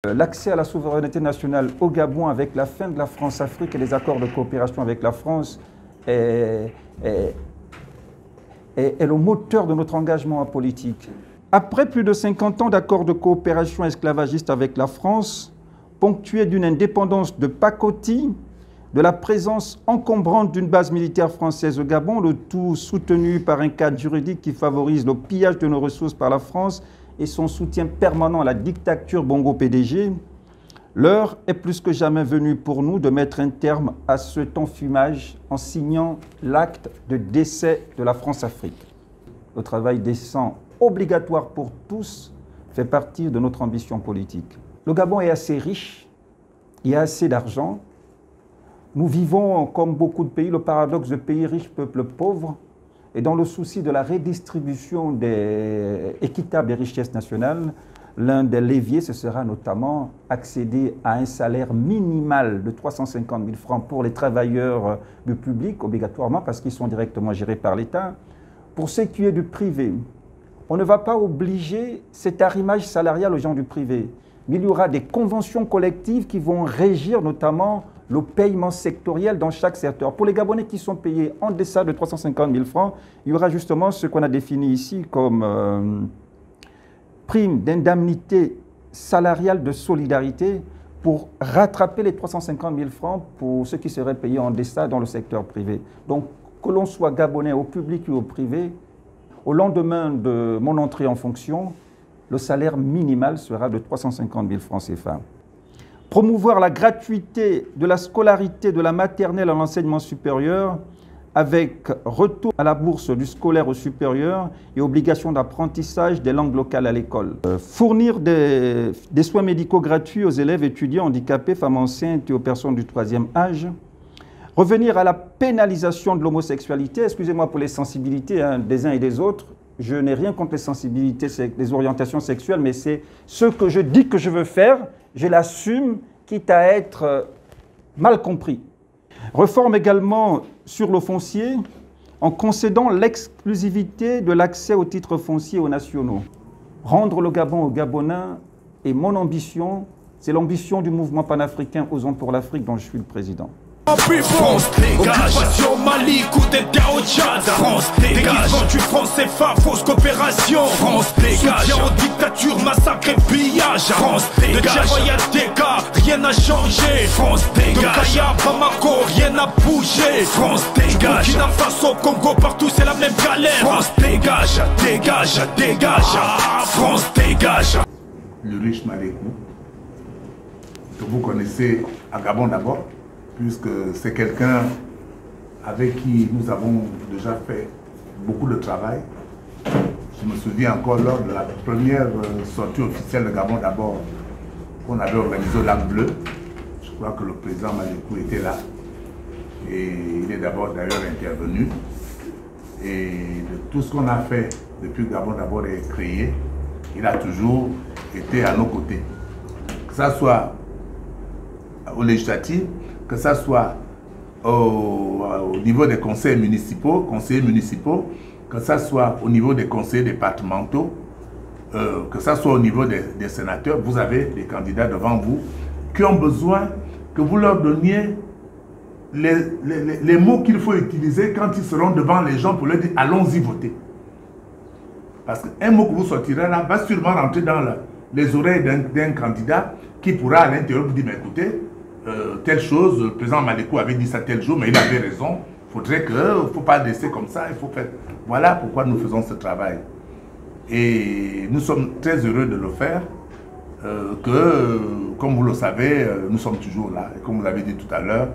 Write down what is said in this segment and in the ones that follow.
L'accès à la souveraineté nationale au Gabon avec la fin de la France-Afrique et les accords de coopération avec la France est le moteur de notre engagement politique. Après plus de 50 ans d'accords de coopération esclavagiste avec la France, ponctués d'une indépendance de pacotille, de la présence encombrante d'une base militaire française au Gabon, le tout soutenu par un cadre juridique qui favorise le pillage de nos ressources par la France et son soutien permanent à la dictature Bongo-PDG, l'heure est plus que jamais venue pour nous de mettre un terme à ce enfumage en signant l'acte de décès de la France-Afrique. Le travail décent, obligatoire pour tous, fait partie de notre ambition politique. Le Gabon est assez riche, il y a assez d'argent. Nous vivons, comme beaucoup de pays, le paradoxe de pays riches, peuple pauvre. Et dans le souci de la redistribution équitable des richesses nationales, l'un des leviers, ce sera notamment accéder à un salaire minimal de 350 000 francs pour les travailleurs du public, obligatoirement, parce qu'ils sont directement gérés par l'État. Pour ce qui est du privé, on ne va pas obliger cet arrimage salarial aux gens du privé, mais il y aura des conventions collectives qui vont régir notamment le paiement sectoriel dans chaque secteur. Pour les Gabonais qui sont payés en deçà de 350 000 francs, il y aura justement ce qu'on a défini ici comme prime d'indemnité salariale de solidarité pour rattraper les 350 000 francs pour ceux qui seraient payés en deçà dans le secteur privé. Donc, que l'on soit Gabonais au public ou au privé, au lendemain de mon entrée en fonction, le salaire minimal sera de 350 000 francs CFA. Promouvoir la gratuité de la scolarité de la maternelle à l'enseignement supérieur avec retour à la bourse du scolaire au supérieur et obligation d'apprentissage des langues locales à l'école. Fournir des soins médicaux gratuits aux élèves étudiants handicapés, femmes enceintes et aux personnes du troisième âge. Revenir à la pénalisation de l'homosexualité, excusez-moi pour les sensibilités des uns et des autres, je n'ai rien contre les sensibilités, les orientations sexuelles, mais c'est ce que je dis que je veux faire, je l'assume, quitte à être mal compris. Réforme également sur le foncier, en concédant l'exclusivité de l'accès aux titres fonciers aux nationaux. Rendre le Gabon aux Gabonais est mon ambition, c'est l'ambition du mouvement panafricain Osons pour l'Afrique dont je suis le président. France dégage. Occupation Mali, coup d'État au Tchad. France dégage. Déguisement du franc CFA, fausse coopération. France dégage. Soutien aux dictatures, massacre et pillage. France dégage. De Djaroya Deka, rien n'a changé. France dégage. De Kaya Bamako, rien n'a bougé. France dégage. Du Burkina Faso, Congo, partout c'est la même galère. France dégage, dégage, dégage. France dégage. Le riche Malekou, que vous connaissez à Gabon d'abord, puisque c'est quelqu'un avec qui nous avons déjà fait beaucoup de travail. Je me souviens encore lors de la première sortie officielle de Gabon d'abord, qu'on avait organisé au Lac Bleu. Je crois que le président Malekou était là. Et il est d'abord d'ailleurs intervenu. Et de tout ce qu'on a fait depuis que Gabon d'abord est créé, il a toujours été à nos côtés. Que ça soit au législatif, que ce soit au niveau des conseillers municipaux, que ce soit au niveau des conseillers départementaux, que ce soit au niveau des sénateurs, vous avez des candidats devant vous qui ont besoin que vous leur donniez les mots qu'il faut utiliser quand ils seront devant les gens pour leur dire « allons-y voter ». Parce qu'un mot que vous sortirez là va sûrement rentrer dans les oreilles d'un candidat qui pourra à l'intérieur vous dire « mais écoutez, telle chose, le président Malekou avait dit ça tel jour, mais il avait raison. Il ne faut pas laisser comme ça, il faut faire. » Voilà pourquoi nous faisons ce travail. Et nous sommes très heureux de le faire, comme vous le savez, nous sommes toujours là. Et comme vous l'avez dit tout à l'heure,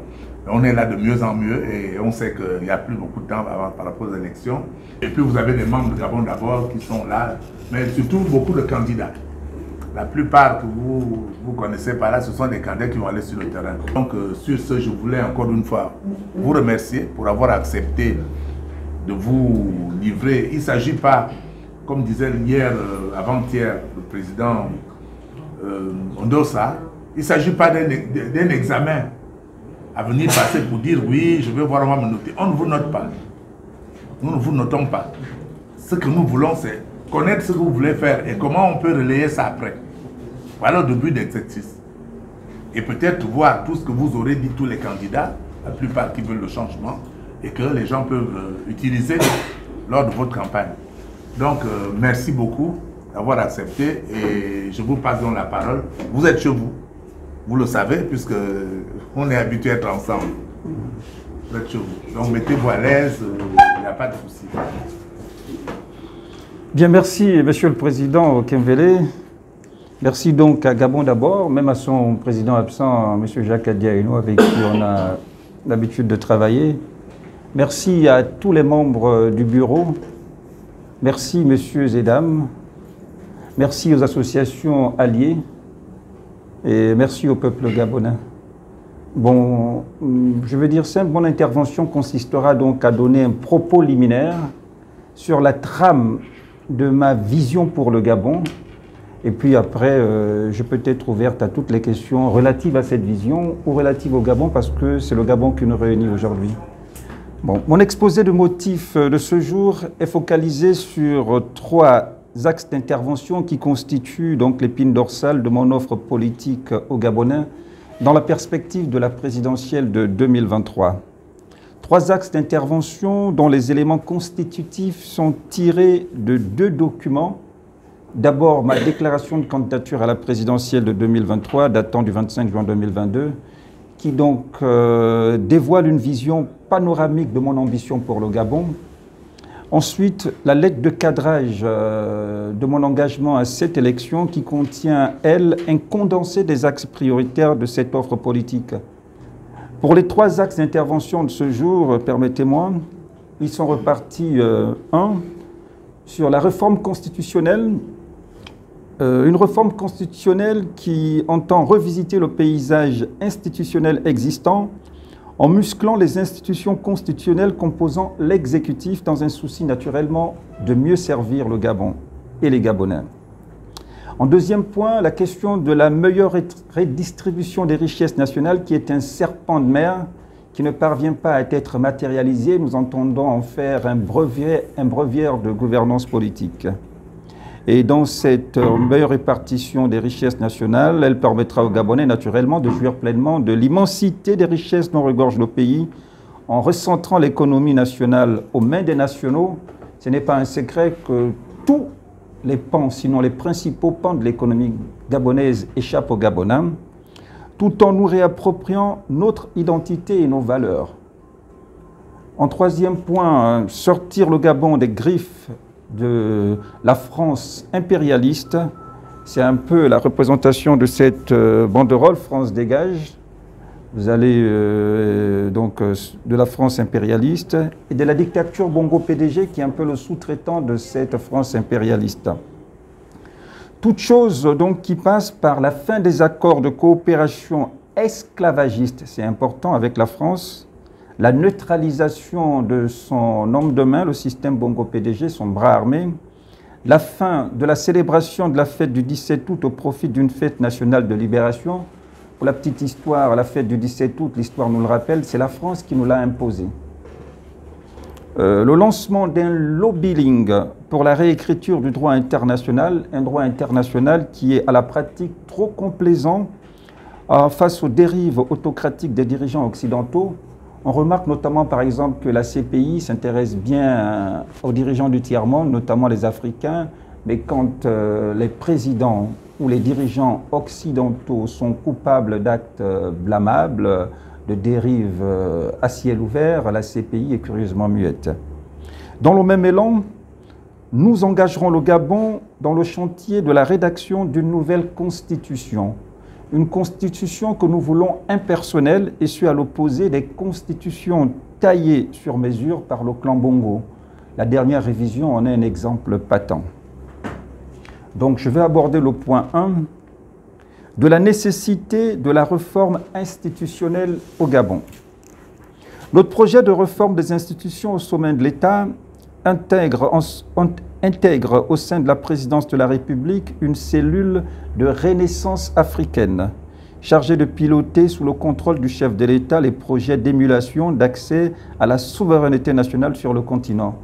on est là de mieux en mieux et on sait qu'il n'y a plus beaucoup de temps par rapport aux élections. Et puis vous avez des membres de Gabon d'abord qui sont là, mais surtout beaucoup de candidats. La plupart que vous connaissez par là, ce sont des candidats qui vont aller sur le terrain. Donc sur ce, je voulais encore une fois vous remercier pour avoir accepté de vous livrer. Il ne s'agit pas, comme disait hier, avant-hier, le président Ondosa, il ne s'agit pas d'un examen à venir passer pour dire oui, je vais voir, on va me noter. On ne vous note pas. Nous ne vous notons pas. Ce que nous voulons, c'est connaître ce que vous voulez faire et comment on peut relayer ça après. Voilà le but d'exercice. Et peut-être voir tout ce que vous aurez dit, tous les candidats, la plupart qui veulent le changement, et que les gens peuvent utiliser lors de votre campagne. Donc, merci beaucoup d'avoir accepté et je vous passe donc la parole. Vous êtes chez vous, vous le savez, puisque on est habitué à être ensemble. Vous êtes chez vous. Donc, mettez-vous à l'aise, il n'y a pas de souci. Bien, merci, Monsieur le Président Kemvele. Merci donc à Gabon d'abord, même à son président absent, M. Jacques Adiaïno, avec qui on a l'habitude de travailler. Merci à tous les membres du bureau. Merci, messieurs et dames. Merci aux associations alliées. Et merci au peuple gabonais. Bon, je veux dire simple, mon intervention consistera donc à donner un propos liminaire sur la trame de ma vision pour le Gabon. Et puis après, je peux être ouverte à toutes les questions relatives à cette vision ou relatives au Gabon, parce que c'est le Gabon qui nous réunit aujourd'hui. Bon, mon exposé de motifs de ce jour est focalisé sur 3 axes d'intervention qui constituent donc l'épine dorsale de mon offre politique aux Gabonais dans la perspective de la présidentielle de 2023. 3 axes d'intervention dont les éléments constitutifs sont tirés de 2 documents. D'abord, ma déclaration de candidature à la présidentielle de 2023, datant du 25 juin 2022, qui donc dévoile une vision panoramique de mon ambition pour le Gabon. Ensuite, la lettre de cadrage de mon engagement à cette élection qui contient, elle, un condensé des axes prioritaires de cette offre politique. Pour les 3 axes d'intervention de ce jour, permettez-moi, ils sont repartis 1 sur la réforme constitutionnelle. Une réforme constitutionnelle qui entend revisiter le paysage institutionnel existant en musclant les institutions constitutionnelles composant l'exécutif dans un souci naturellement de mieux servir le Gabon et les Gabonais. En deuxième point, la question de la meilleure redistribution des richesses nationales qui est un serpent de mer qui ne parvient pas à être matérialisé. Nous entendons en faire un breviaire de gouvernance politique. Et dans cette meilleure répartition des richesses nationales, elle permettra aux Gabonais naturellement de jouir pleinement de l'immensité des richesses dont regorge le pays en recentrant l'économie nationale aux mains des nationaux. Ce n'est pas un secret que tous les pans, sinon les principaux pans de l'économie gabonaise échappent aux Gabonais, tout en nous réappropriant notre identité et nos valeurs. En troisième point, sortir le Gabon des griffes de la France impérialiste. C'est un peu la représentation de cette banderole France dégage. Vous allez donc de la France impérialiste et de la dictature Bongo PDG qui est un peu le sous-traitant de cette France impérialiste. Toute chose donc qui passe par la fin des accords de coopération esclavagiste, c'est important, avec la France, la neutralisation de son homme de main, le système Bongo PDG, son bras armé, la fin de la célébration de la fête du 17 août au profit d'une fête nationale de libération. Pour la petite histoire, la fête du 17 août, l'histoire nous le rappelle, c'est la France qui nous l'a imposée. Le lancement d'un lobbying pour la réécriture du droit international, un droit international qui est à la pratique trop complaisant face aux dérives autocratiques des dirigeants occidentaux. On remarque notamment, par exemple, que la CPI s'intéresse bien aux dirigeants du tiers-monde, notamment les Africains, mais quand les présidents ou les dirigeants occidentaux sont coupables d'actes blâmables, de dérives à ciel ouvert, la CPI est curieusement muette. Dans le même élan, nous engagerons le Gabon dans le chantier de la rédaction d'une nouvelle constitution. Une constitution que nous voulons impersonnelle et ce à l'opposé des constitutions taillées sur mesure par le clan Bongo. La dernière révision en est un exemple patent. Donc je vais aborder le point 1 de la nécessité de la réforme institutionnelle au Gabon. Notre projet de réforme des institutions au sommet de l'État intègre au sein de la présidence de la République une cellule de renaissance africaine chargée de piloter sous le contrôle du chef de l'État les projets d'émulation d'accès à la souveraineté nationale sur le continent.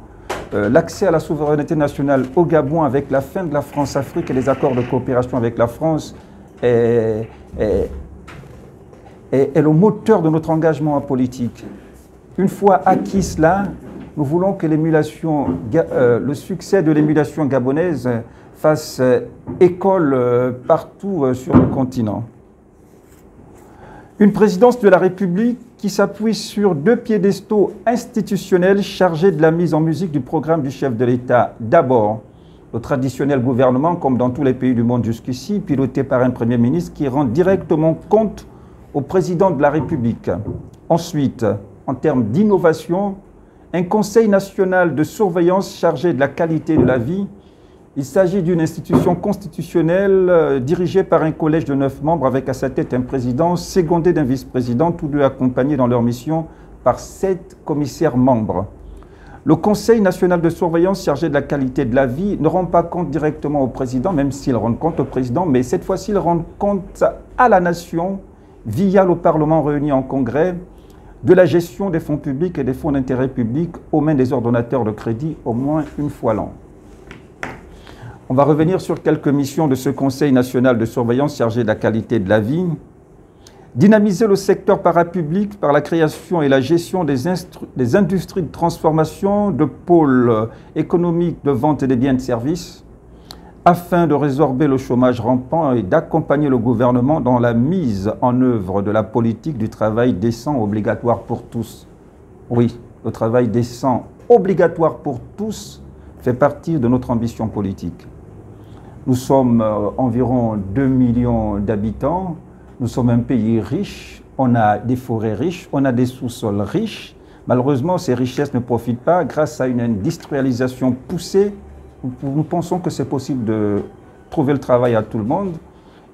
L'accès à la souveraineté nationale au Gabon avec la fin de la France-Afrique et les accords de coopération avec la France est le moteur de notre engagement en politique. Une fois acquis cela, nous voulons que le succès de l'émulation gabonaise fasse école partout sur le continent. Une présidence de la République qui s'appuie sur 2 piédestaux institutionnels chargés de la mise en musique du programme du chef de l'État. D'abord, le traditionnel gouvernement, comme dans tous les pays du monde jusqu'ici, piloté par un Premier ministre qui rend directement compte au président de la République. Ensuite, en termes d'innovation, un Conseil national de surveillance chargé de la qualité de la vie. Il s'agit d'une institution constitutionnelle dirigée par un collège de 9 membres avec à sa tête un président, secondé d'un vice-président, tous deux accompagnés dans leur mission par 7 commissaires membres. Le Conseil national de surveillance chargé de la qualité de la vie ne rend pas compte directement au président, même s'il rend compte au président, mais cette fois-ci, il rend compte à la nation via le Parlement réuni en congrès de la gestion des fonds publics et des fonds d'intérêt public aux mains des ordonnateurs de crédit au moins une fois l'an. On va revenir sur quelques missions de ce Conseil national de surveillance chargé de la qualité de la vie. Dynamiser le secteur parapublic par la création et la gestion des industries de transformation, de pôles économiques de vente des biens et de services, afin de résorber le chômage rampant et d'accompagner le gouvernement dans la mise en œuvre de la politique du travail décent obligatoire pour tous. Oui, le travail décent obligatoire pour tous fait partie de notre ambition politique. Nous sommes environ 2 millions d'habitants, nous sommes un pays riche, on a des forêts riches, on a des sous-sols riches. Malheureusement, ces richesses ne profitent pas grâce à une industrialisation poussée. Nous pensons que c'est possible de trouver le travail à tout le monde.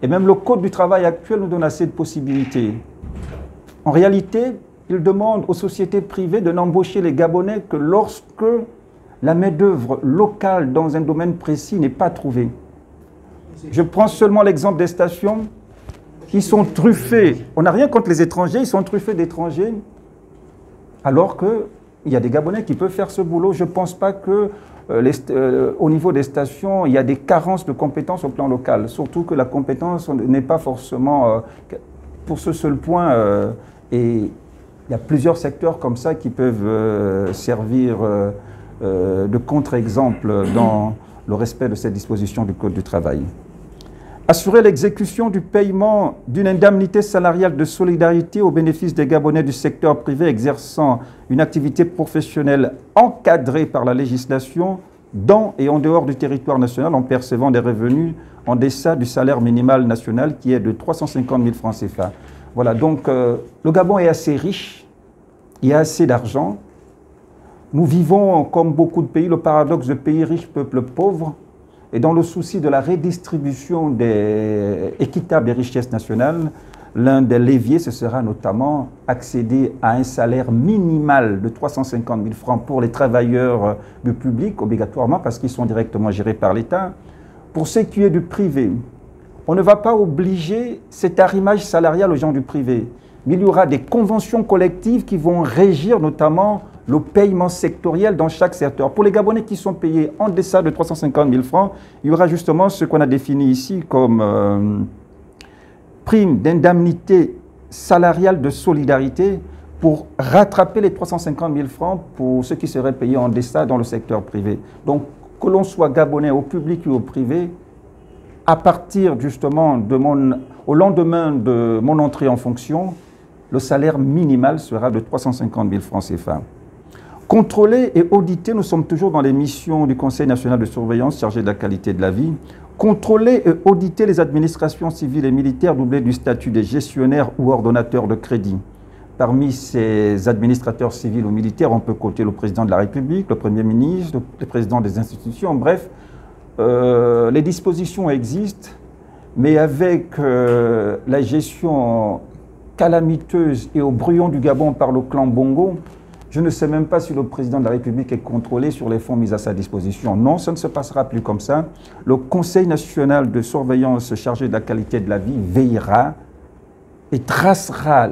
Et même le Code du travail actuel nous donne assez de possibilités. En réalité, il demande aux sociétés privées de n'embaucher les Gabonais que lorsque la main-d'œuvre locale dans un domaine précis n'est pas trouvée. Je prends seulement l'exemple des stations qui sont truffées. On n'a rien contre les étrangers, ils sont truffés d'étrangers, alors qu'il y a des Gabonais qui peuvent faire ce boulot. Je ne pense pas que au niveau des stations, il y a des carences de compétences au plan local. Surtout que la compétence n'est pas forcément pour ce seul point. Et il y a plusieurs secteurs comme ça qui peuvent servir de contre-exemple dans le respect de cette disposition du Code du travail. Assurer l'exécution du paiement d'une indemnité salariale de solidarité au bénéfice des Gabonais du secteur privé exerçant une activité professionnelle encadrée par la législation dans et en dehors du territoire national en percevant des revenus en deçà du salaire minimal national qui est de 350 000 francs CFA. Voilà, donc le Gabon est assez riche, il y a assez d'argent. Nous vivons, comme beaucoup de pays, le paradoxe de pays riches, peuple pauvre. Et dans le souci de la redistribution équitable des richesses nationales, l'un des leviers, ce sera notamment accéder à un salaire minimal de 350 000 francs pour les travailleurs du public, obligatoirement, parce qu'ils sont directement gérés par l'État. Pour ce qui est du privé, on ne va pas obliger cet arrimage salarial aux gens du privé, mais il y aura des conventions collectives qui vont régir notamment le paiement sectoriel dans chaque secteur. Pour les Gabonais qui sont payés en deçà de 350 000 francs, il y aura justement ce qu'on a défini ici comme prime d'indemnité salariale de solidarité pour rattraper les 350 000 francs pour ceux qui seraient payés en deçà dans le secteur privé. Donc, que l'on soit Gabonais au public ou au privé, à partir justement au lendemain de mon entrée en fonction, le salaire minimal sera de 350 000 francs CFA. Contrôler et auditer, nous sommes toujours dans les missions du Conseil national de surveillance chargé de la qualité de la vie. Contrôler et auditer les administrations civiles et militaires doublées du statut des gestionnaires ou ordonnateurs de crédit. Parmi ces administrateurs civils ou militaires, on peut compter le président de la République, le Premier ministre, le président des institutions, bref. Les dispositions existent, mais avec la gestion calamiteuse et au brouillon du Gabon par le clan Bongo, je ne sais même pas si le président de la République est contrôlé sur les fonds mis à sa disposition. Non, ça ne se passera plus comme ça. Le Conseil national de surveillance chargé de la qualité de la vie veillera et tracera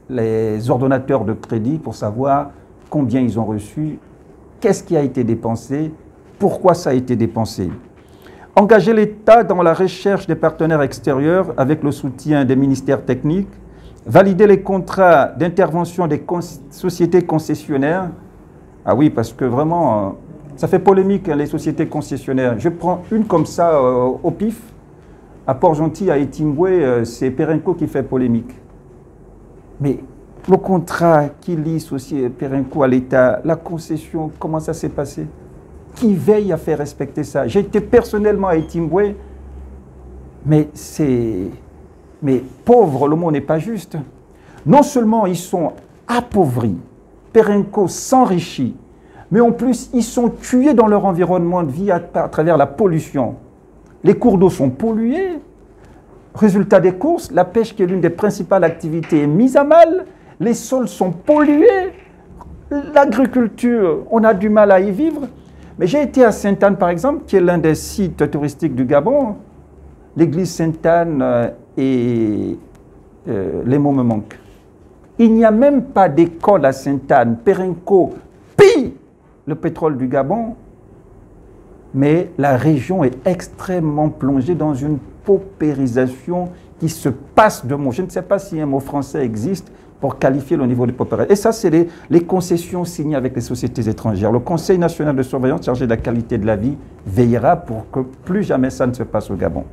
les ordonnateurs de crédit pour savoir combien ils ont reçu, qu'est-ce qui a été dépensé, pourquoi ça a été dépensé. Engager l'État dans la recherche des partenaires extérieurs avec le soutien des ministères techniques. Valider les contrats d'intervention des sociétés concessionnaires. Ah oui, parce que vraiment, ça fait polémique, hein, les sociétés concessionnaires. Je prends une comme ça au pif. À Port-Gentil, à Etimbwe, c'est Perenco qui fait polémique. Mais le contrat qui lie Perenco à l'État, la concession, comment ça s'est passé? Qui veille à faire respecter ça? J'ai été personnellement à Etimbwe, mais pauvre, le mot n'est pas juste. Non seulement ils sont appauvris, Perenco s'enrichit, mais en plus ils sont tués dans leur environnement de vie à travers la pollution. Les cours d'eau sont pollués. Résultat des courses, la pêche qui est l'une des principales activités est mise à mal. Les sols sont pollués. L'agriculture, on a du mal à y vivre. Mais j'ai été à Sainte-Anne, par exemple, qui est l'un des sites touristiques du Gabon. L'église Sainte-Anne et les mots me manquent. Il n'y a même pas d'école à Sainte-Anne. Perenco pille le pétrole du Gabon. Mais la région est extrêmement plongée dans une paupérisation qui se passe de mots. Je ne sais pas si un mot français existe pour qualifier le niveau de paupérisation. Et ça, c'est les concessions signées avec les sociétés étrangères. Le Conseil national de surveillance chargé de la qualité de la vie veillera pour que plus jamais ça ne se passe au Gabon.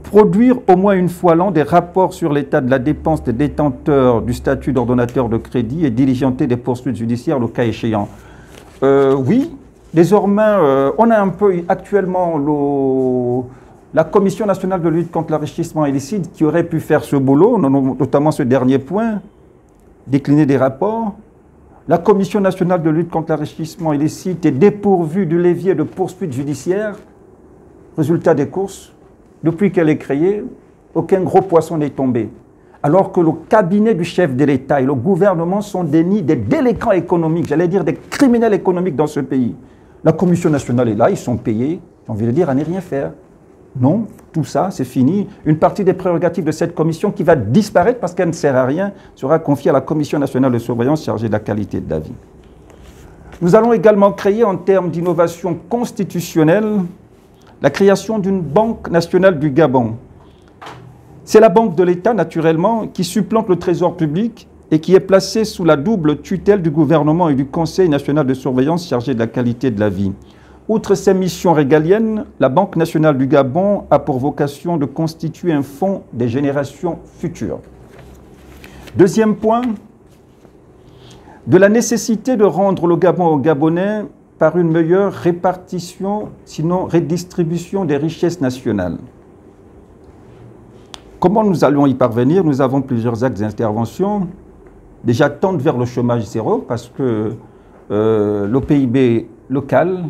Produire au moins une fois l'an des rapports sur l'état de la dépense des détenteurs du statut d'ordonnateur de crédit et diligenter des poursuites judiciaires le cas échéant. Oui. Désormais, on a un peu actuellement la Commission nationale de lutte contre l'enrichissement illicite qui aurait pu faire ce boulot, notamment ce dernier point, décliner des rapports. La Commission nationale de lutte contre l'enrichissement illicite est dépourvue du levier de poursuite judiciaire. Résultat des courses, depuis qu'elle est créée, aucun gros poisson n'est tombé. Alors que le cabinet du chef de l'État et le gouvernement sont des délinquants économiques, j'allais dire des criminels économiques dans ce pays. La Commission nationale est là, ils sont payés, j'ai envie de dire, à ne rien faire. Non, tout ça, c'est fini. Une partie des prérogatives de cette commission qui va disparaître parce qu'elle ne sert à rien sera confiée à la Commission nationale de surveillance chargée de la qualité de la vie. Nous allons également créer, en termes d'innovation constitutionnelle, la création d'une Banque nationale du Gabon. C'est la banque de l'État, naturellement, qui supplante le Trésor public et qui est placée sous la double tutelle du gouvernement et du Conseil national de surveillance chargé de la qualité de la vie. Outre ses missions régaliennes, la Banque nationale du Gabon a pour vocation de constituer un fonds des générations futures. Deuxième point, de la nécessité de rendre le Gabon aux Gabonais par une meilleure répartition, sinon redistribution des richesses nationales. Comment nous allons y parvenir? Nous avons plusieurs axes d'intervention. Déjà, tendre vers le chômage zéro, parce que le PIB local,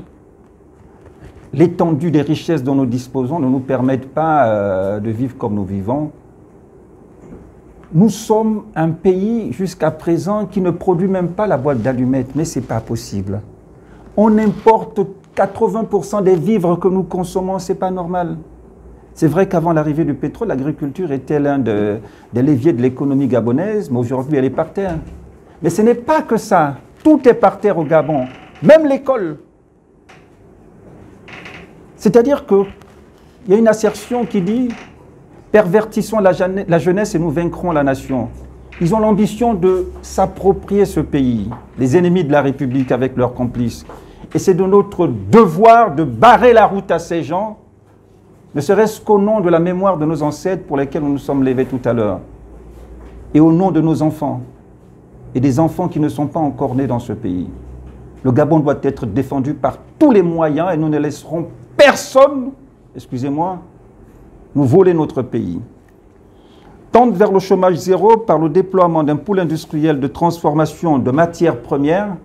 l'étendue des richesses dont nous disposons ne nous permettent pas de vivre comme nous vivons. Nous sommes un pays, jusqu'à présent, qui ne produit même pas la boîte d'allumettes, mais ce n'est pas possible. On importe 80% des vivres que nous consommons, ce n'est pas normal. C'est vrai qu'avant l'arrivée du pétrole, l'agriculture était l'un des leviers de l'économie gabonaise, mais aujourd'hui elle est par terre. Mais ce n'est pas que ça. Tout est par terre au Gabon, même l'école. C'est-à-dire qu'il y a une assertion qui dit « Pervertissons la jeunesse et nous vaincrons la nation ». Ils ont l'ambition de s'approprier ce pays, les ennemis de la République avec leurs complices. Et c'est de notre devoir de barrer la route à ces gens, ne serait-ce qu'au nom de la mémoire de nos ancêtres pour lesquels nous nous sommes levés tout à l'heure, et au nom de nos enfants, et des enfants qui ne sont pas encore nés dans ce pays. Le Gabon doit être défendu par tous les moyens et nous ne laisserons personne, excusez-moi, nous voler notre pays. Tendre vers le chômage zéro par le déploiement d'un pôle industriel de transformation de matières premières.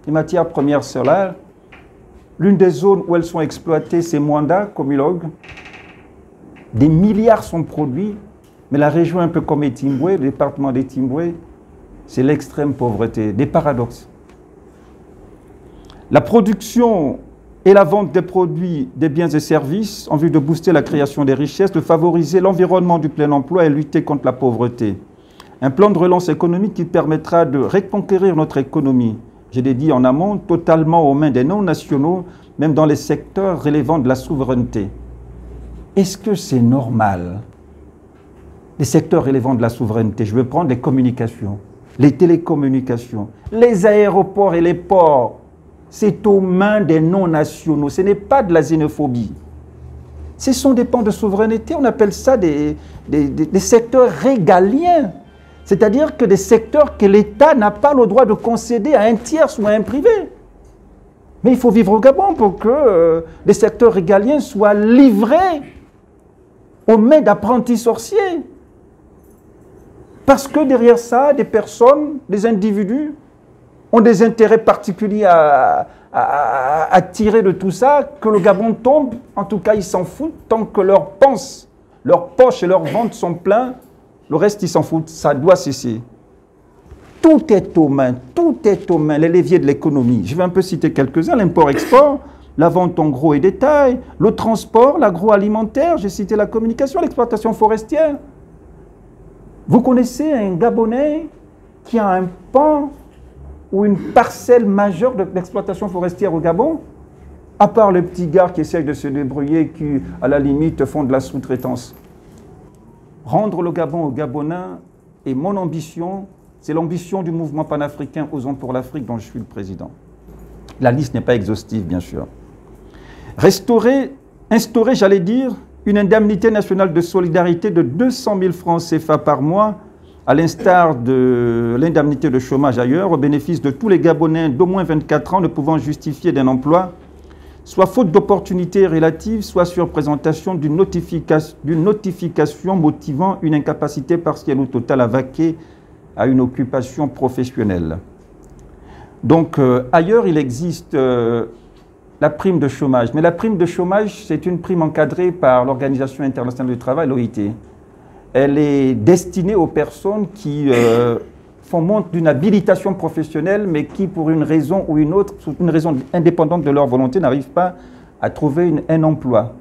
Les matières premières solaires, l'une des zones où elles sont exploitées, c'est Mwanda, Komilog. Des milliards sont produits, mais la région un peu comme Etimbwe, le département d'Etimbwe, c'est l'extrême pauvreté, des paradoxes. La production et la vente des produits, des biens et services en vue de booster la création des richesses, de favoriser l'environnement du plein emploi et lutter contre la pauvreté. Un plan de relance économique qui permettra de reconquérir notre économie je l'ai dit en amont, totalement aux mains des non-nationaux, même dans les secteurs relevant de la souveraineté. Est-ce que c'est normal? Les secteurs relevant de la souveraineté, je veux prendre les communications, les télécommunications, les aéroports et les ports, c'est aux mains des non-nationaux, ce n'est pas de la xénophobie. Ce sont des pans de souveraineté, on appelle ça des secteurs régaliens, c'est-à-dire que des secteurs que l'État n'a pas le droit de concéder à un tiers ou à un privé. Mais il faut vivre au Gabon pour que les secteurs régaliens soient livrés aux mains d'apprentis sorciers. Parce que derrière ça, des personnes, des individus ont des intérêts particuliers à tirer de tout ça, que le Gabon tombe, en tout cas ils s'en foutent, tant que leurs poches et leurs ventres sont pleins, le reste ils s'en foutent, ça doit cesser. Tout est aux mains, les leviers de l'économie. Je vais un peu citer quelques-uns, l'import-export, la vente en gros et détail, le transport, l'agroalimentaire, j'ai cité la communication, l'exploitation forestière. Vous connaissez un Gabonais qui a un pan ou une parcelle majeure de l'exploitation forestière au Gabon, à part les petits gars qui essayent de se débrouiller, qui, à la limite, font de la sous-traitance. Rendre le Gabon aux Gabonais est mon ambition, c'est l'ambition du mouvement panafricain Osons pour l'Afrique dont je suis le président. La liste n'est pas exhaustive, bien sûr. Instaurer, j'allais dire, une indemnité nationale de solidarité de 200 000 francs CFA par mois, à l'instar de l'indemnité de chômage ailleurs, au bénéfice de tous les Gabonais d'au moins 24 ans ne pouvant justifier d'un emploi, soit faute d'opportunités relatives, soit sur présentation d'une notification motivant une incapacité partielle ou totale à vaquer à une occupation professionnelle. Donc, ailleurs, il existe la prime de chômage. Mais la prime de chômage, c'est une prime encadrée par l'Organisation internationale du travail, l'OIT. Elle est destinée aux personnes qui font montre d'une habilitation professionnelle, mais qui, pour une raison ou une autre, pour une raison indépendante de leur volonté, n'arrivent pas à trouver un emploi.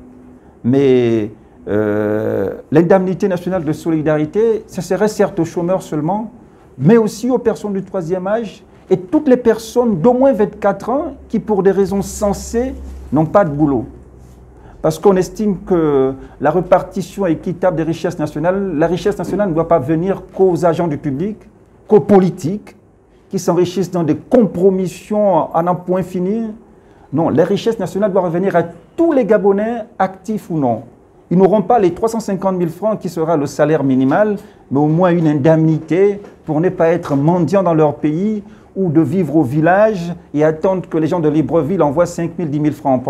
Mais l'indemnité nationale de solidarité, ça serait certes aux chômeurs seulement, mais aussi aux personnes du troisième âge et toutes les personnes d'au moins 24 ans qui, pour des raisons sensées, n'ont pas de boulot. Parce qu'on estime que la répartition équitable des richesses nationales, la richesse nationale ne doit pas venir qu'aux agents du public, qu'aux politiques, qui s'enrichissent dans des compromissions à n'en point finir. Non, les richesses nationales doivent revenir à tous les Gabonais, actifs ou non. Ils n'auront pas les 350 000 francs qui sera le salaire minimal, mais au moins une indemnité pour ne pas être mendiants dans leur pays ou de vivre au village et attendre que les gens de Libreville envoient 5 000, 10 000 francs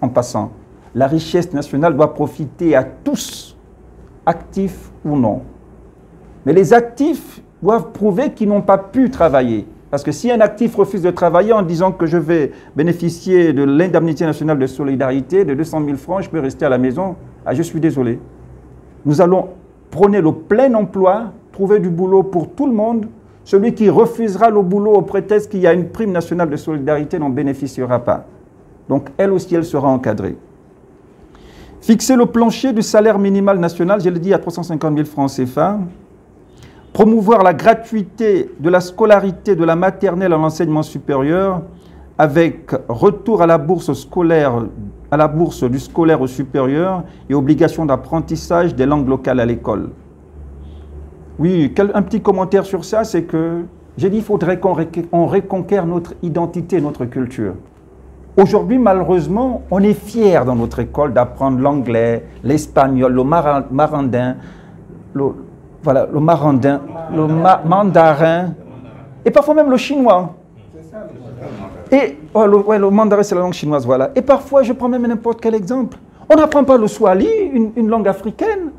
en passant. La richesse nationale doit profiter à tous, actifs ou non. Mais les actifs doivent prouver qu'ils n'ont pas pu travailler. Parce que si un actif refuse de travailler en disant que je vais bénéficier de l'indemnité nationale de solidarité de 200 000 francs, je peux rester à la maison, ah, je suis désolé. Nous allons prôner le plein emploi, trouver du boulot pour tout le monde. Celui qui refusera le boulot au prétexte qu'il y a une prime nationale de solidarité n'en bénéficiera pas. Donc elle aussi, elle sera encadrée. Fixer le plancher du salaire minimal national, je l'ai dit, à 350 000 francs CFA. Promouvoir la gratuité de la scolarité de la maternelle à l'enseignement supérieur avec retour à la bourse scolaire, à la bourse du scolaire au supérieur et obligation d'apprentissage des langues locales à l'école. Oui, un petit commentaire sur ça, c'est que j'ai dit qu'il faudrait qu'on reconquiert notre identité, notre culture. Aujourd'hui, malheureusement, on est fiers dans notre école d'apprendre l'anglais, l'espagnol, le marandin, le mandarin, et parfois même le chinois. Et le mandarin, c'est la langue chinoise, voilà. Et parfois, je prends même n'importe quel exemple. On n'apprend pas le swahili, une langue africaine.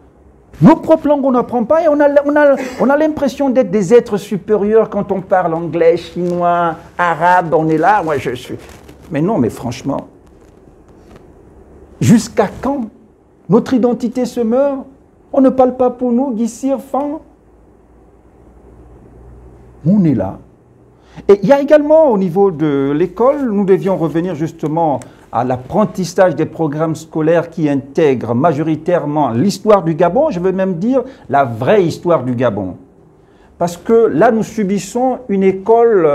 Nos propres langues, on n'apprend pas et on a l'impression d'être des êtres supérieurs quand on parle anglais, chinois, arabe, on est là, moi je suis... Mais non, mais franchement, jusqu'à quand notre identité se meurt? On ne parle pas pour nous, Guissir, Fan. On est là. Et il y a également, au niveau de l'école, nous devions revenir justement à l'apprentissage des programmes scolaires qui intègrent majoritairement l'histoire du Gabon, je veux même dire la vraie histoire du Gabon. Parce que là, nous subissons une école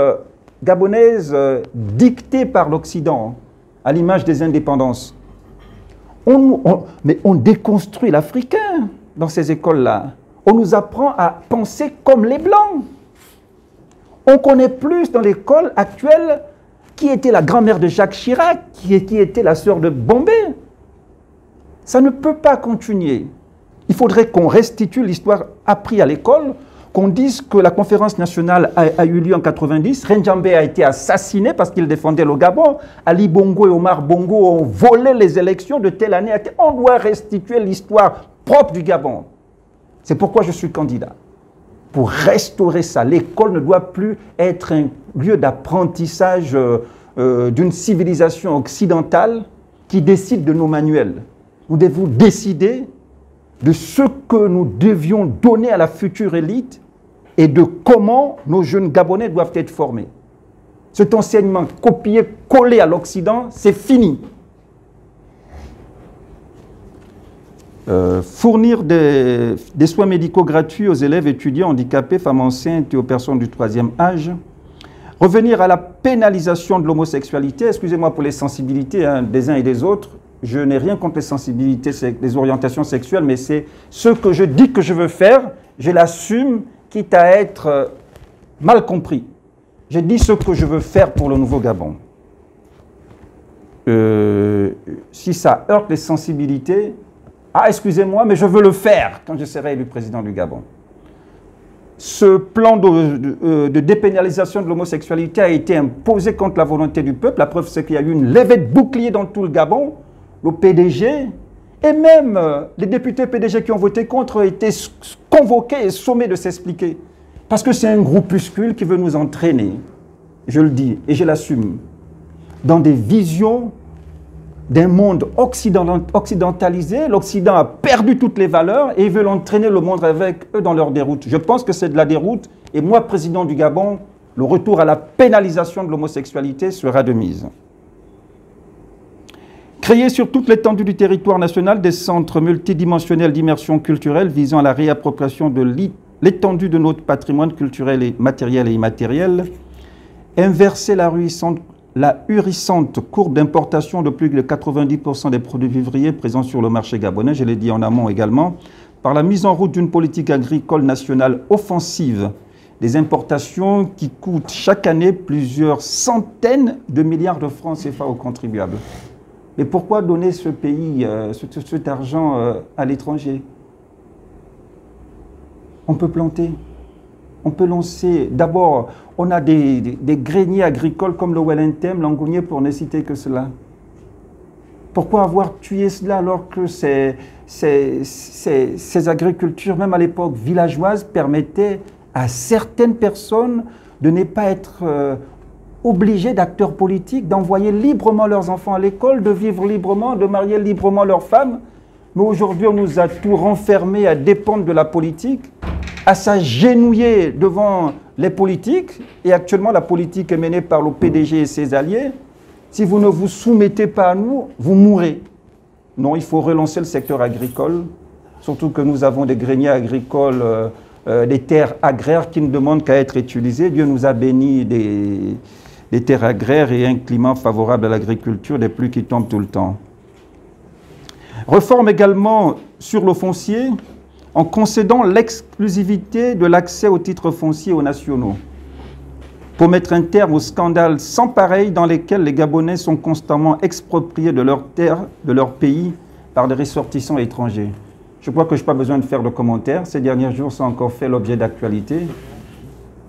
gabonaise dictée par l'Occident, à l'image des indépendances. Mais on déconstruit l'Africain dans ces écoles-là. On nous apprend à penser comme les Blancs. On connaît plus dans l'école actuelle qui était la grand-mère de Jacques Chirac, qui était la sœur de Bombay. Ça ne peut pas continuer. Il faudrait qu'on restitue l'histoire apprise à l'école, qu'on dise que la conférence nationale a eu lieu en 90, Renjambe a été assassiné parce qu'il défendait le Gabon, Ali Bongo et Omar Bongo ont volé les élections de telle année à telle. On doit restituer l'histoire propre du Gabon. C'est pourquoi je suis candidat. Pour restaurer ça, l'école ne doit plus être un lieu d'apprentissage d'une civilisation occidentale qui décide de nos manuels. Nous devons décider de ce que nous devions donner à la future élite et de comment nos jeunes Gabonais doivent être formés. Cet enseignement copié-collé à l'Occident, c'est fini. Fournir des soins médicaux gratuits aux élèves étudiants handicapés, femmes enceintes et aux personnes du 3e âge. Revenir à la pénalisation de l'homosexualité, excusez-moi pour les sensibilités des uns et des autres, je n'ai rien contre les sensibilités, les orientations sexuelles, mais c'est ce que je dis que je veux faire, je l'assume, quitte à être mal compris. J'ai dit ce que je veux faire pour le Nouveau Gabon. Si ça heurte les sensibilités, ah, excusez-moi, mais je veux le faire quand je serai élu président du Gabon. Ce plan de dépénalisation de l'homosexualité a été imposé contre la volonté du peuple. La preuve, c'est qu'il y a eu une levée de bouclier dans tout le Gabon. Le PDG et même les députés PDG qui ont voté contre ont été convoqués et sommés de s'expliquer. Parce que c'est un groupuscule qui veut nous entraîner, je le dis et je l'assume, dans des visions d'un monde occidentalisé. L'Occident a perdu toutes les valeurs et ils veulent entraîner le monde avec eux dans leur déroute. Je pense que c'est de la déroute et moi, président du Gabon, le retour à la pénalisation de l'homosexualité sera de mise. Créer sur toute l'étendue du territoire national des centres multidimensionnels d'immersion culturelle visant à la réappropriation de l'étendue de notre patrimoine culturel et matériel et immatériel. Inverser la hurissante courbe d'importation de plus de 90% des produits vivriers présents sur le marché gabonais, je l'ai dit en amont également, par la mise en route d'une politique agricole nationale offensive, des importations qui coûtent chaque année plusieurs centaines de milliards de francs CFA aux contribuables. Mais pourquoi donner ce pays, cet argent à l'étranger? On peut planter, on peut lancer. D'abord, on a des greniers agricoles comme le Wellington, l'Angounier, pour ne citer que cela. Pourquoi avoir tué cela alors que ces agricultures, même à l'époque villageoise, permettaient à certaines personnes de ne pas être obligés d'acteurs politiques, d'envoyer librement leurs enfants à l'école, de vivre librement, de marier librement leurs femmes. Mais aujourd'hui, on nous a tout renfermés à dépendre de la politique, à s'agenouiller devant les politiques. Et actuellement, la politique est menée par le PDG et ses alliés. Si vous ne vous soumettez pas à nous, vous mourrez. Non, il faut relancer le secteur agricole, surtout que nous avons des greniers agricoles, des terres agraires qui ne demandent qu'à être utilisées. Dieu nous a bénis des terres agraires et un climat favorable à l'agriculture, des pluies qui tombent tout le temps. Réforme également sur le foncier en concédant l'exclusivité de l'accès aux titres fonciers aux nationaux pour mettre un terme aux scandales sans pareil dans lesquels les Gabonais sont constamment expropriés de leurs terres, de leur pays par des ressortissants étrangers. Je crois que je n'ai pas besoin de faire de commentaires. Ces derniers jours, ça a encore fait l'objet d'actualité.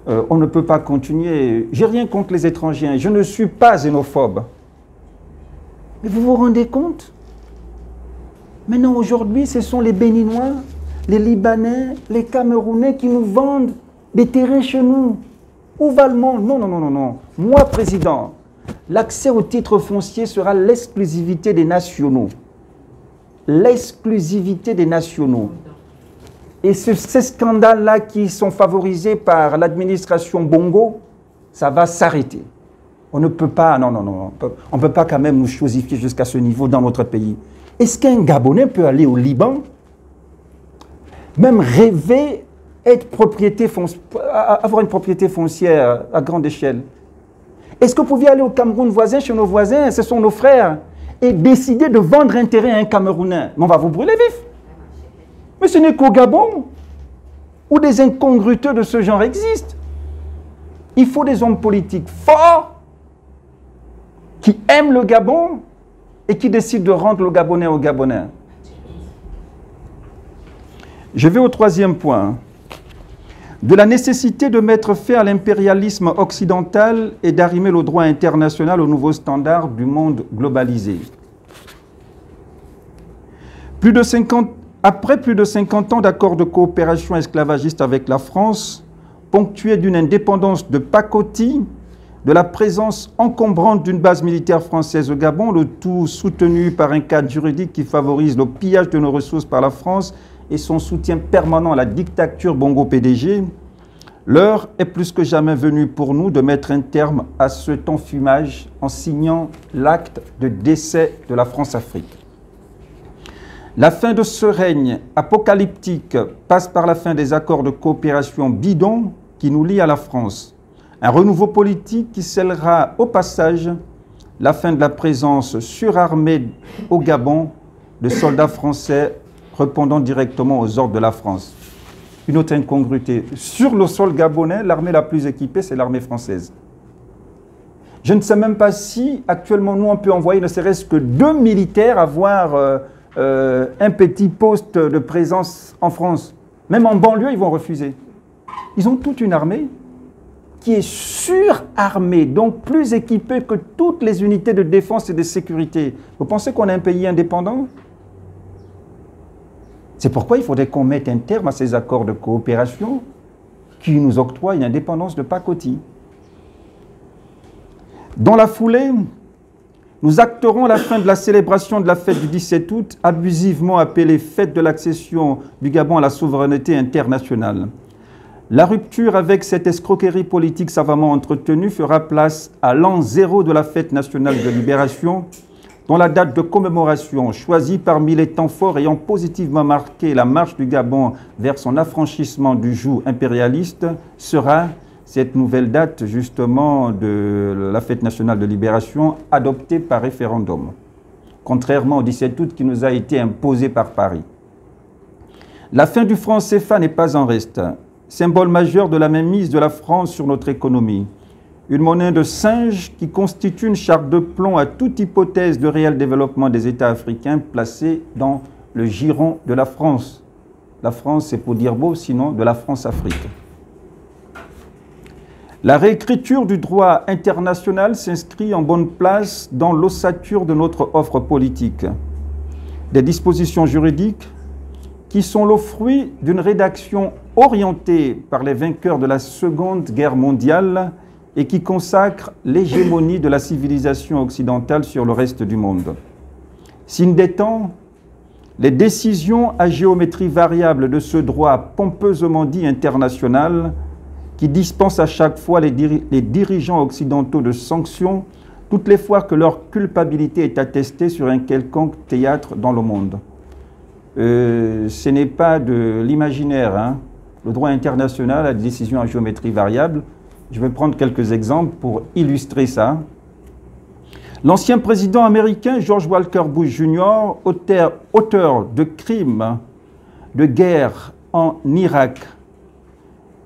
On ne peut pas continuer. Je n'ai rien contre les étrangers. Je ne suis pas xénophobe. Mais vous vous rendez compte? Maintenant, aujourd'hui, ce sont les Béninois, les Libanais, les Camerounais qui nous vendent des terrains chez nous. Où va le monde? Non, non, non, non, non. Moi, président, l'accès aux titres fonciers sera l'exclusivité des nationaux. L'exclusivité des nationaux. Et ces scandales-là qui sont favorisés par l'administration Bongo, ça va s'arrêter. On ne peut pas, non, non, non, on ne peut pas quand même nous chosifier jusqu'à ce niveau dans notre pays. Est-ce qu'un Gabonais peut aller au Liban, même rêver, avoir une propriété foncière à grande échelle? Est-ce que vous pouviez aller au Cameroun voisin, chez nos voisins, ce sont nos frères, et décider de vendre un terrain à un Camerounais? Mais on va vous brûler vif. Mais ce n'est qu'au Gabon où des incongruités de ce genre existent. Il faut des hommes politiques forts qui aiment le Gabon et qui décident de rendre le Gabonais aux Gabonais. Je vais au troisième point. De la nécessité de mettre fin à l'impérialisme occidental et d'arrimer le droit international aux nouveaux standards du monde globalisé. Après plus de 50 ans d'accords de coopération esclavagiste avec la France, ponctués d'une indépendance de pacotille, de la présence encombrante d'une base militaire française au Gabon, le tout soutenu par un cadre juridique qui favorise le pillage de nos ressources par la France et son soutien permanent à la dictature Bongo-PDG, l'heure est plus que jamais venue pour nous de mettre un terme à cet enfumage en signant l'acte de décès de la France-Afrique. La fin de ce règne apocalyptique passe par la fin des accords de coopération bidons qui nous lient à la France. Un renouveau politique qui scellera au passage la fin de la présence surarmée au Gabon de soldats français répondant directement aux ordres de la France. Une autre incongruité. Sur le sol gabonais, l'armée la plus équipée, c'est l'armée française. Je ne sais même pas si, actuellement, nous, on peut envoyer ne serait-ce que 2 militaires avoir un petit poste de présence en France. Même en banlieue, ils vont refuser. Ils ont toute une armée qui est surarmée, donc plus équipée que toutes les unités de défense et de sécurité. Vous pensez qu'on est un pays indépendant ? C'est pourquoi il faudrait qu'on mette un terme à ces accords de coopération qui nous octroient une indépendance de pacotille. Dans la foulée, nous acterons la fin de la célébration de la fête du 17 août, abusivement appelée fête de l'accession du Gabon à la souveraineté internationale. La rupture avec cette escroquerie politique savamment entretenue fera place à l'an 0 de la fête nationale de libération, dont la date de commémoration, choisie parmi les temps forts ayant positivement marqué la marche du Gabon vers son affranchissement du joug impérialiste, sera cette nouvelle date justement de la fête nationale de libération adoptée par référendum, contrairement au 17 août qui nous a été imposé par Paris. La fin du franc CFA n'est pas en reste, symbole majeur de la mainmise de la France sur notre économie. Une monnaie de singe qui constitue une charte de plomb à toute hypothèse de réel développement des États africains placés dans le giron de la France. La France, c'est pour dire beau, sinon de la France-Afrique. La réécriture du droit international s'inscrit en bonne place dans l'ossature de notre offre politique. Des dispositions juridiques qui sont le fruit d'une rédaction orientée par les vainqueurs de la Seconde Guerre mondiale et qui consacre l'hégémonie de la civilisation occidentale sur le reste du monde. Signe des temps, les décisions à géométrie variable de ce droit pompeusement dit international qui dispense à chaque fois les dirigeants occidentaux de sanctions toutes les fois que leur culpabilité est attestée sur un quelconque théâtre dans le monde. Ce n'est pas de l'imaginaire, hein. Le droit international a des décisions à géométrie variable. Je vais prendre quelques exemples pour illustrer ça. L'ancien président américain George Walker Bush Jr., auteur de crimes de guerre en Irak,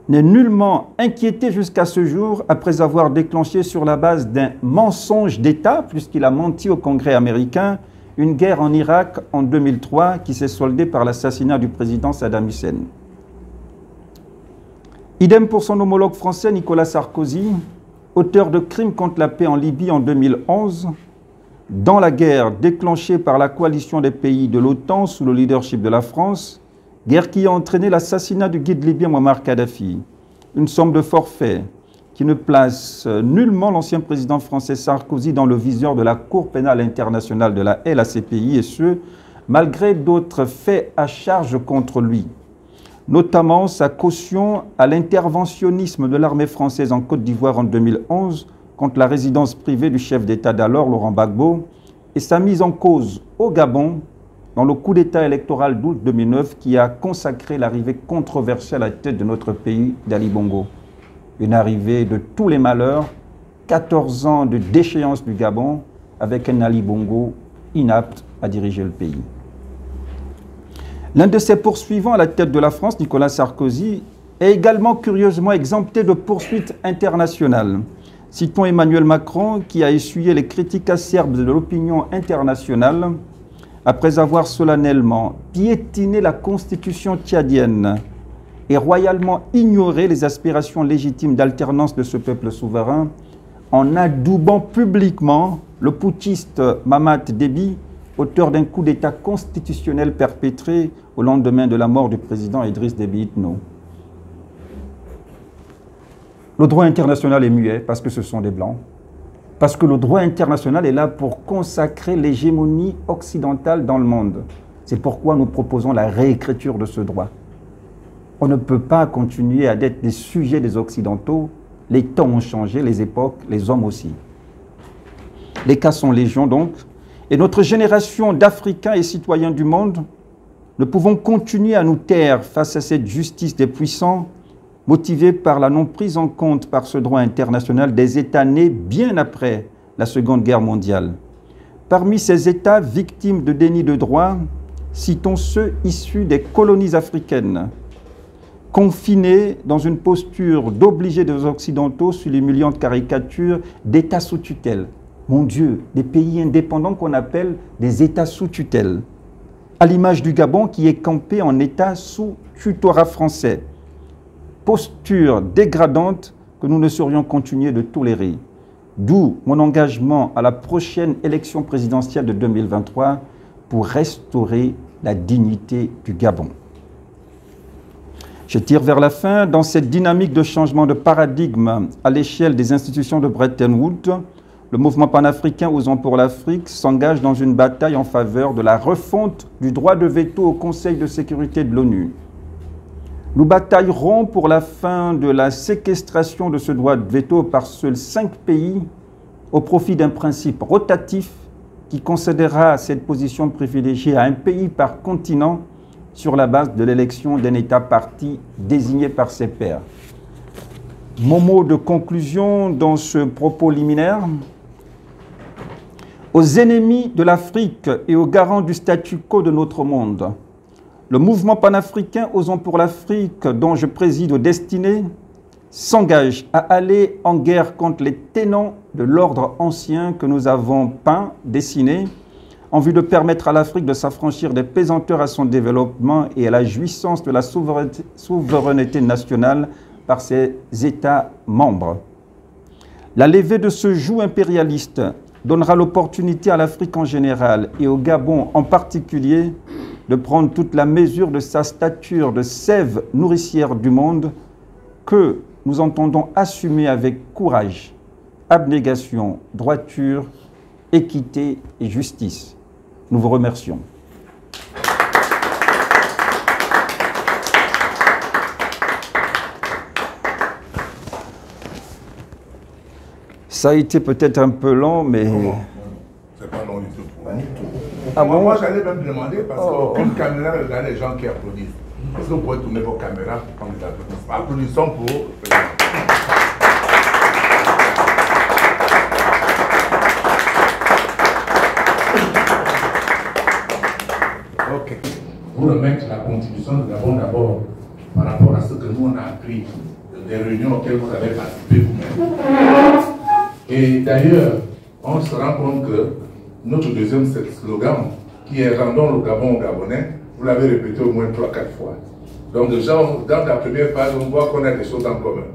n'est nullement inquiété jusqu'à ce jour après avoir déclenché sur la base d'un mensonge d'État, puisqu'il a menti au Congrès américain, une guerre en Irak en 2003 qui s'est soldée par l'assassinat du président Saddam Hussein. Idem pour son homologue français Nicolas Sarkozy, auteur de crimes contre la paix en Libye en 2011, dans la guerre déclenchée par la coalition des pays de l'OTAN sous le leadership de la France, guerre qui a entraîné l'assassinat du guide libyen Muammar Kadhafi, une somme de forfait qui ne place nullement l'ancien président français Sarkozy dans le viseur de la Cour pénale internationale de la CPI, et ce, malgré d'autres faits à charge contre lui, notamment sa caution à l'interventionnisme de l'armée française en Côte d'Ivoire en 2011 contre la résidence privée du chef d'État d'alors, Laurent Gbagbo, et sa mise en cause au Gabon dans le coup d'État électoral d'août 2009 qui a consacré l'arrivée controversée à la tête de notre pays d'Ali Bongo. Une arrivée de tous les malheurs 14 ans de déchéance du Gabon avec un Ali Bongo inapte à diriger le pays. L'un de ses poursuivants à la tête de la France, Nicolas Sarkozy, est également curieusement exempté de poursuites internationales. Citons Emmanuel Macron qui a essuyé les critiques acerbes de l'opinion internationale après avoir solennellement piétiné la constitution tchadienne et royalement ignoré les aspirations légitimes d'alternance de ce peuple souverain en adoubant publiquement le putschiste Mamad Déby, auteur d'un coup d'État constitutionnel perpétré au lendemain de la mort du président Idriss Déby Itno. Le droit international est muet parce que ce sont des Blancs, parce que le droit international est là pour consacrer l'hégémonie occidentale dans le monde. C'est pourquoi nous proposons la réécriture de ce droit. On ne peut pas continuer à être des sujets des Occidentaux. Les temps ont changé, les époques, les hommes aussi. Les cas sont légion donc, et notre génération d'Africains et citoyens du monde ne pouvons continuer à nous taire face à cette justice des puissants, motivée par la non prise en compte par ce droit international des États nés bien après la Seconde Guerre mondiale. Parmi ces États victimes de déni de droit, citons ceux issus des colonies africaines, confinés dans une posture d'obliger des Occidentaux sur l'humiliante caricature d'États sous tutelle. Mon Dieu, des pays indépendants qu'on appelle des États sous tutelle, à l'image du Gabon qui est campé en État sous tutorat français. Posture dégradante que nous ne saurions continuer de tolérer. D'où mon engagement à la prochaine élection présidentielle de 2023 pour restaurer la dignité du Gabon. Je tire vers la fin, dans cette dynamique de changement de paradigme à l'échelle des institutions de Bretton Woods, le mouvement panafricain Osons pour l'Afrique s'engage dans une bataille en faveur de la refonte du droit de veto au Conseil de sécurité de l'ONU. Nous bataillerons pour la fin de la séquestration de ce droit de veto par seuls 5 pays au profit d'un principe rotatif qui concédera cette position privilégiée à un pays par continent sur la base de l'élection d'un État parti désigné par ses pairs. Mon mot de conclusion dans ce propos liminaire: aux ennemis de l'Afrique et aux garants du statu quo de notre monde, le mouvement panafricain Osons pour l'Afrique, dont je préside aux destinées, s'engage à aller en guerre contre les tenants de l'ordre ancien que nous avons peint, dessiné, en vue de permettre à l'Afrique de s'affranchir des pesanteurs à son développement et à la jouissance de la souveraineté nationale par ses États membres. La levée de ce joug impérialiste donnera l'opportunité à l'Afrique en général et au Gabon en particulier de prendre toute la mesure de sa stature de sève nourricière du monde que nous entendons assumer avec courage, abnégation, droiture, équité et justice. Nous vous remercions. Ça a été peut-être un peu long, mais... C'est pas long du tout. Ah bon? Moi, j'allais même demander, parce qu'aucune caméra regarde les gens qui applaudissent. Est-ce que vous pouvez tourner vos caméras pour prendre des applaudissements? Applaudissons pour... Ok. Vous remettre la contribution de Gabon d'abord par rapport à ce que nous on a appris des réunions auxquelles vous avez participé vous-même. Et d'ailleurs, on se rend compte que notre deuxième slogan, qui est Rendons le Gabon aux Gabonais, vous l'avez répété au moins 3-4 fois. Donc déjà, dans la première page, on voit qu'on a des choses en commun.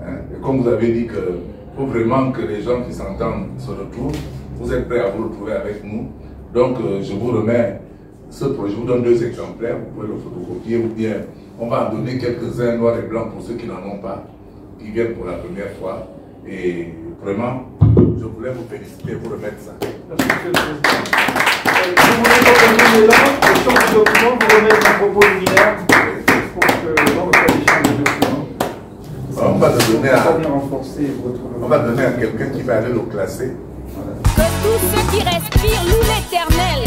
Hein? Et comme vous avez dit qu'il faut vraiment que les gens qui s'entendent se retrouvent, vous êtes prêts à vous retrouver avec nous. Donc je vous remets ce projet, je vous donne 2 exemplaires, vous pouvez le photocopier ou bien on va en donner quelques-uns noirs et blancs pour ceux qui n'en ont pas, qui viennent pour la première fois. Et vraiment, je voulais vous féliciter, vous remettre ça. Merci, monsieur le Président. Vous voulez revenir l'élan, le champ du document, vous remettre un propos liminaire pour que l'on refasse les champs du document. On va donner à quelqu'un qui va aller le classer. Que tous ceux qui respirent louent l'Éternel.